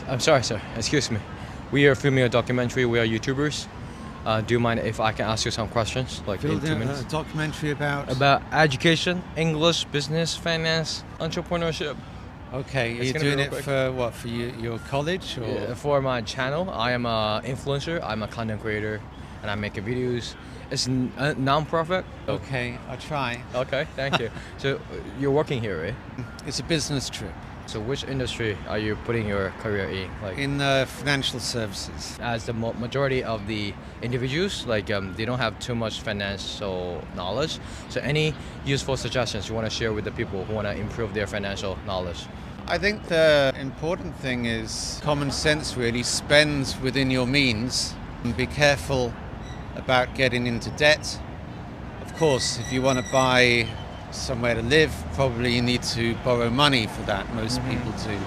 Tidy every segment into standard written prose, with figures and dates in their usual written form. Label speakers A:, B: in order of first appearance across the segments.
A: I'm sorry, sir. Excuse me. We are filming a documentary. We are YouTubers. Do you mind if I can ask you some questions, like in 2 minutes?
B: A documentary
A: About education, English, business, finance, entrepreneurship.
B: Okay,
A: It's
B: you're
A: gonna be
B: doing
A: real
B: it
A: quick.
B: for what? For your college or?
A: Yeah, for my channel, I am an influencer. I'm a content creator, and I make videos. It's a non-profit.
B: Okay, I'll try.
A: Okay, thank you. So you're working here, right?
B: It's a business trip
A: So which industry are you putting your career in? Like,
B: in financial services.
A: as the majority of the individuals, like they don't have too much financial knowledge. So any useful suggestions you want to share with the people who want to improve their financial knowledge?
B: I think the important thing is common sense. Really, spend within your means and be careful about getting into debt. Of course, if you want to buy somewhere to live, probably you need to borrow money for that. Most people do.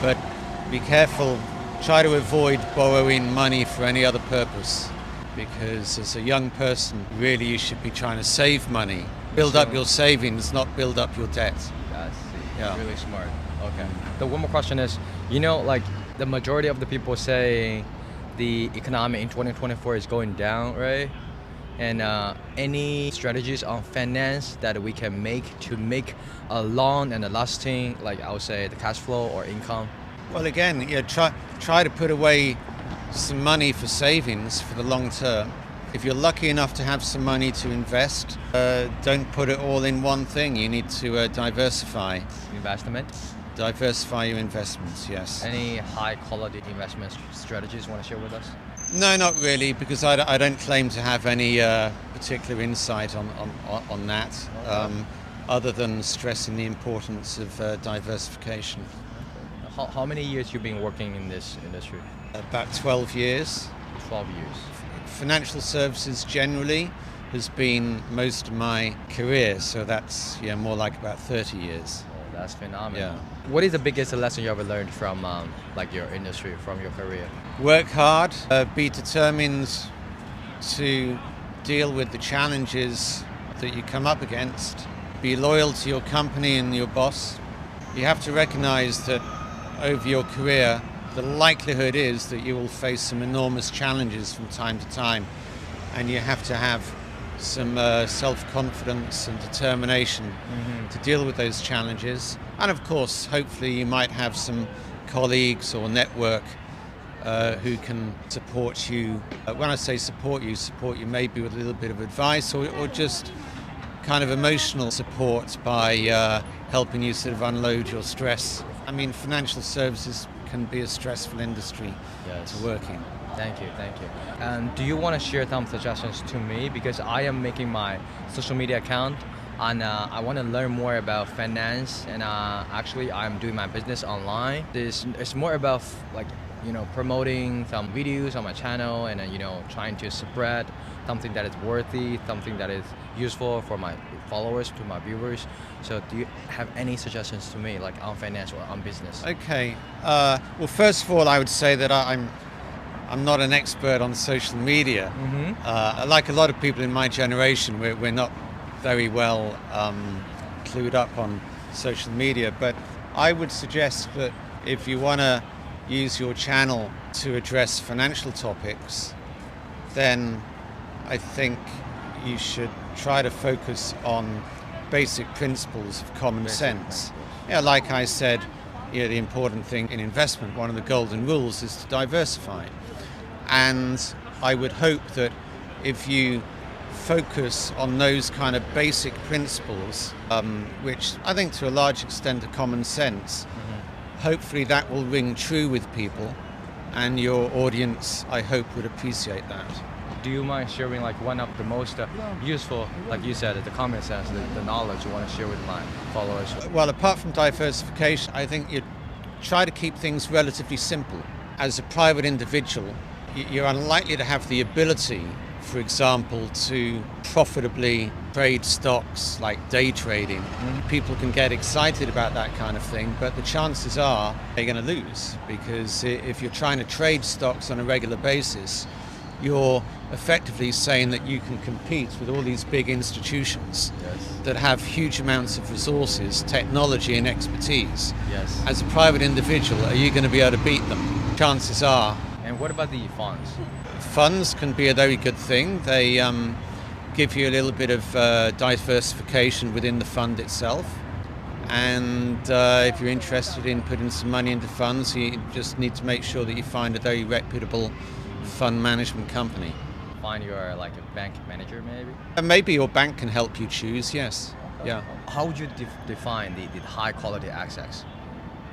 B: But be careful, try to avoid borrowing money for any other purpose, because as a young person, really you should be trying to save money. Build up your savings, not build up your debt.
A: I see.
B: Yeah.
A: Really smart. Okay. The one more question is, like the majority of the people say the economy in 2024 is going down, right? And any strategies on finance that we can make to make a long and a lasting, like I would say, the cash flow or income?
B: Well, again, try to put away some money for savings for the long term. If you're lucky enough to have some money to invest, don't put it all in one thing. You need to diversify.
A: Investment?
B: Diversify your investments, yes.
A: Any high quality investment strategies you want to share with us?
B: No, not really, because I don't claim to have any particular insight on that, other than stressing the importance of diversification.
A: How many years you been working in this industry?
B: About 12 years.
A: 12 years.
B: Financial services generally has been most of my career, so that's more like about 30 years.
A: Oh, that's phenomenal.
B: Yeah.
A: What is the biggest lesson you ever learned from like your industry, from your career?
B: Work hard, be determined to deal with the challenges that you come up against, be loyal to your company and your boss. You have to recognize that over your career, the likelihood is that you will face some enormous challenges from time to time, and you have to have some self-confidence and determination to deal with those challenges. And of course, hopefully you might have some colleagues or network who can support you. When I say support you maybe with a little bit of advice or just kind of emotional support by helping you sort of unload your stress. I mean, financial services can be a stressful industry to work in.
A: Thank you. And do you want to share some suggestions to me? Because I am making my social media account and I want to learn more about finance, and actually I'm doing my business online. It's more about promoting some videos on my channel and trying to spread something that is worthy, something that is useful for my followers, to my viewers. So do you have any suggestions to me, like on finance or on business?
B: Okay. Well, first of all, I would say that I'm not an expert on social media. Like a lot of people in my generation, we're not very well clued up on social media. But I would suggest that if you want to use your channel to address financial topics, then I think you should try to focus on basic principles of common sense. Yeah, like I said, the important thing in investment, one of the golden rules is to diversify. And I would hope that if you focus on those kind of basic principles, which I think to a large extent are common sense, hopefully that will ring true with people, and your audience, I hope, would appreciate that.
A: Do you mind sharing like one of the most useful, like you said, the common sense, the knowledge you want to share with my followers?
B: Well, apart from diversification, I think you try to keep things relatively simple. As a private individual, you're unlikely to have the ability, for example, to profitably trade stocks like day trading. People can get excited about that kind of thing, but the chances are they're going to lose, because if you're trying to trade stocks on a regular basis, you're effectively saying that you can compete with all these big institutions that have huge amounts of resources, technology and expertise.
A: Yes.
B: As a private individual, are you going to be able to beat them? Chances are.
A: And what about the funds?
B: Funds can be a very good thing. They give you a little bit of diversification within the fund itself. And if you're interested in putting some money into funds, you just need to make sure that you find a very reputable fund management company.
A: Find your like a bank manager maybe?
B: And maybe your bank can help you choose, yes. Yeah.
A: How would you define the high quality assets,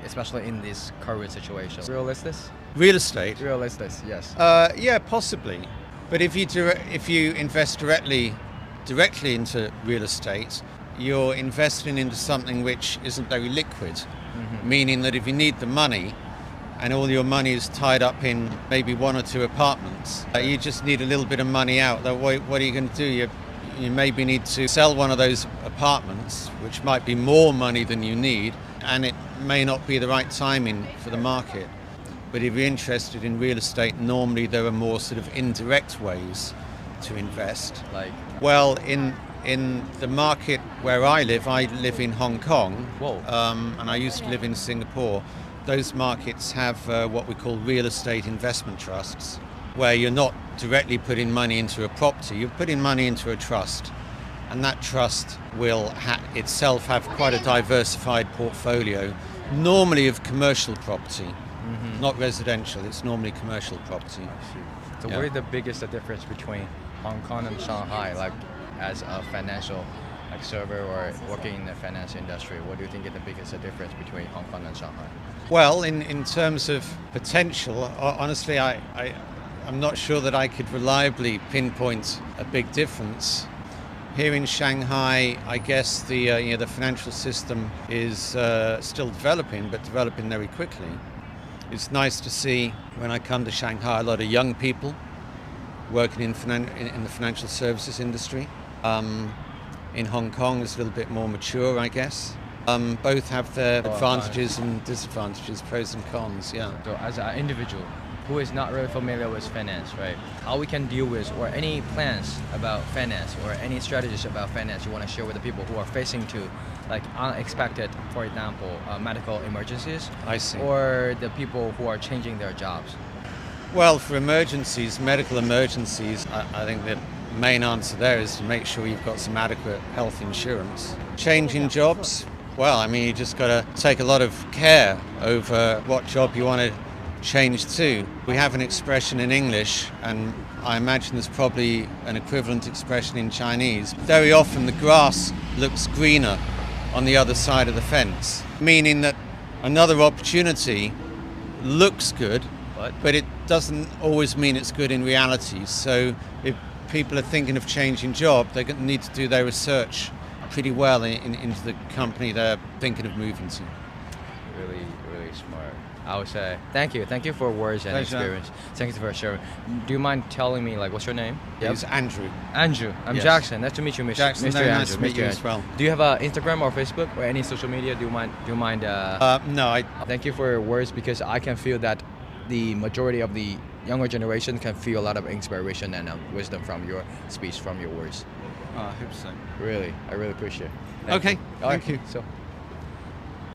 A: especially in this current situation? Real estate?
B: Real estate?
A: Real estate, yes.
B: Yeah, possibly. But if you invest directly into real estate, you're investing into something which isn't very liquid, meaning that if you need the money and all your money is tied up in maybe one or two apartments, you just need a little bit of money out. What are you going to do? You maybe need to sell one of those apartments, which might be more money than you need, and it may not be the right timing for the market. But if you're interested in real estate, normally there are more sort of indirect ways to invest.
A: Like?
B: Well, in the market where I live in Hong Kong, and I used to live in Singapore. Those markets have what we call real estate investment trusts, where you're not directly putting money into a property, you're putting money into a trust. And that trust will itself have quite a diversified portfolio, normally of commercial property, not residential, it's normally commercial property.
A: So what is the biggest difference between Hong Kong and Shanghai, like as a financial server or working in the finance industry? What do you think is the biggest difference between Hong Kong and Shanghai?
B: Well, in terms of potential, honestly, I'm not sure that I could reliably pinpoint a big difference. Here in Shanghai, I guess the financial system is still developing, but developing very quickly. It's nice to see when I come to Shanghai a lot of young people working in the financial services industry. In Hong Kong, it's a little bit more mature, I guess. Both have their advantages and disadvantages, pros and cons, yeah.
A: So as an individual who is not really familiar with finance, right, how we can deal with, or any plans about finance or any strategies about finance you want to share with the people who are facing to like unexpected, for example, medical emergencies?
B: I see.
A: Or the people who are changing their jobs?
B: Well, for emergencies, medical emergencies, I think the main answer there is to make sure you've got some adequate health insurance. Changing jobs, well, I mean, you just got to take a lot of care over what job you want to change to. We have an expression in English, and I imagine there's probably an equivalent expression in Chinese. Very often the grass looks greener on the other side of the fence, meaning that another opportunity looks good, but it doesn't always mean it's good in reality. So if people are thinking of changing job, they're going to need to do their research pretty well into the company they're thinking of moving to.
A: Really, really smart. I would say thank you for words and
B: Pleasure.
A: Experience. Thank you for sharing. Do you mind telling me like what's your name?
B: It's Andrew.
A: Andrew. I'm
B: Yes.
A: Jackson. Nice to meet you, Mr.
B: Jackson,
A: Mr.
B: very
A: Andrew.
B: nice to meet
A: Mr.
B: you
A: Andrew.
B: as well.
A: Do you have Instagram or Facebook or any social media? Do you mind?
B: No,
A: Thank you for your words, because I can feel that the majority of the younger generation can feel a lot of inspiration and wisdom from your speech, from your words.
B: I hope so.
A: Really, I really appreciate it.
B: Okay,
A: All
B: thank
A: right,
B: you.
A: So.